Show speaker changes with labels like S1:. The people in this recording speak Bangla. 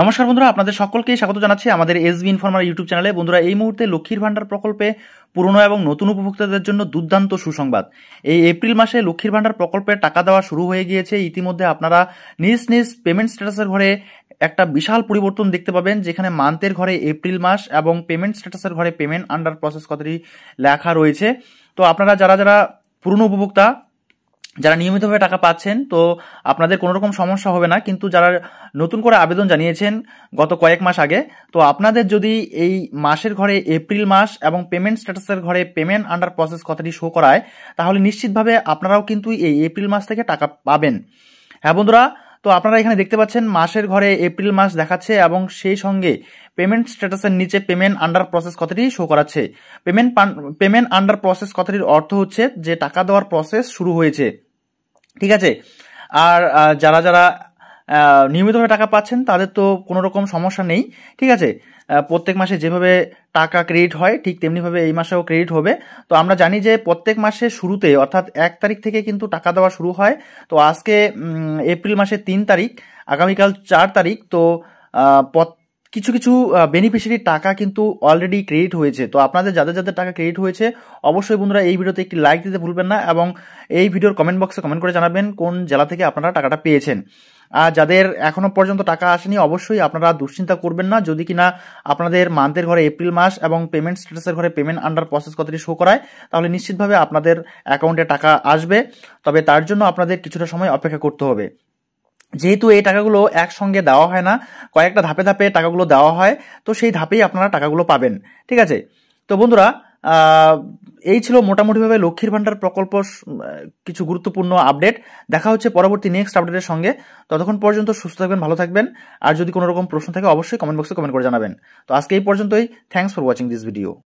S1: নমস্কার বন্ধুরা, আপনাদের সকলকেই স্বাগত জানাচ্ছি আমাদের এসবি ইনফরমার ইউটিউব চ্যানেলে। বন্ধুরা, এই মুহূর্তে লক্ষ্মীর ভান্ডার প্রকল্পে পুরনো এবং নতুন উপভোক্তাদের জন্য দুর্দান্ত সুসংবাদ। এই এপ্রিল মাসে লক্ষ্মীর ভান্ডার প্রকল্পে টাকা দেওয়া শুরু হয়ে গিয়েছে। ইতিমধ্যে আপনারা নিজ নিজ পেমেন্ট স্ট্যাটাসের ঘরে একটা বিশাল পরিবর্তন দেখতে পাবেন, যেখানে মান্থের ঘরে এপ্রিল মাস এবং পেমেন্ট স্ট্যাটাসের ঘরে পেমেন্ট আন্ডার প্রসেস কথাটি লেখা রয়েছে। তো আপনারা যারা যারা পুরনো উপভোক্তা, যারা নিয়মিতভাবে টাকা পাচ্ছেন, তো আপনাদের কোনো রকম সমস্যা হবে না। কিন্তু যারা নতুন করে আবেদন জানিয়েছেন গত কয়েক মাস আগে, তো আপনাদের যদি এই মাসের ঘরে এপ্রিল মাস এবং পেমেন্ট স্ট্যাটাসের ঘরে পেমেন্ট আন্ডার প্রসেস কথাটি শো করায়, তাহলে নিশ্চিতভাবে আপনারাও কিন্তু এই এপ্রিল মাস থেকে টাকা পাবেন। হ্যাঁ বন্ধুরা, তো আপনারা এখানে দেখতে পাচ্ছেন মাসের ঘরে এপ্রিল মাস দেখাচ্ছে এবং সেই সঙ্গে পেমেন্ট স্ট্যাটাসের নিচে পেমেন্ট আন্ডার প্রসেস কথাটি শো করাচ্ছে। পেমেন্ট আন্ডার প্রসেস কথাটির অর্থ হচ্ছে যে টাকা দেওয়ার প্রসেস শুরু হয়েছে, ঠিক আছে। আর যারা যারা নিয়মিতভাবে টাকা পাচ্ছেন তাদের তো কোনো রকম সমস্যা নেই, ঠিক আছে। প্রত্যেক মাসে যেভাবে টাকা ক্রেডিট হয় ঠিক তেমনিভাবে এই মাসেও ক্রেডিট হবে। তো আমরা জানি যে প্রত্যেক মাসের শুরুতে অর্থাৎ 1 তারিখ থেকে কিন্তু টাকা দেওয়া শুরু হয়। তো আজকে এপ্রিল মাসের 3 তারিখ, আগামীকাল 4 তারিখ। তো কিছু কিছু বেনিফিশিয়ারির টাকা কিন্তু অলরেডি ক্রেডিট হয়েছে। তো আপনাদের যাদের যাদের টাকা ক্রেডিট হয়েছে, অবশ্যই বন্ধুরা এই ভিডিওতে একটি লাইক দিতে ভুলবেন না এবং এই ভিডিওর কমেন্ট বক্সে কমেন্ট করে জানাবেন কোন জেলা থেকে আপনারা টাকাটা পেয়েছেন। আর যাদের এখনো পর্যন্ত টাকা আসেনি, অবশ্যই আপনারা দুশ্চিন্তা করবেন না। যদি কিনা আপনাদের মান্থের ঘরে এপ্রিল মাস এবং পেমেন্ট স্ট্যাটাসের ঘরে পেমেন্ট আন্ডার প্রসেস কথাটি শো করায়, তাহলে নিশ্চিতভাবে আপনাদের অ্যাকাউন্টে টাকা আসবে। তবে তার জন্য আপনাদের কিছুটা সময় অপেক্ষা করতে হবে, যেহেতু এই টাকাগুলো একসঙ্গে দেওয়া হয় না, কয়েকটা ধাপে ধাপে টাকাগুলো দেওয়া হয়। তো সেই ধাপেই আপনারা টাকাগুলো পাবেন, ঠিক আছে। তো বন্ধুরা, এই ছিল মোটামুটিভাবে লক্ষ্মীর ভান্ডার প্রকল্প কিছু গুরুত্বপূর্ণ আপডেট। দেখা হচ্ছে পরবর্তী নেক্সট আপডেটের সঙ্গে। ততক্ষণ পর্যন্ত সুস্থ থাকবেন, ভালো থাকবেন। আর যদি কোনো রকম প্রশ্ন থাকে অবশ্যই কমেন্ট বক্সে কমেন্ট করে জানাবেন। তো আজকে এই পর্যন্তই। Thanks for watching this video.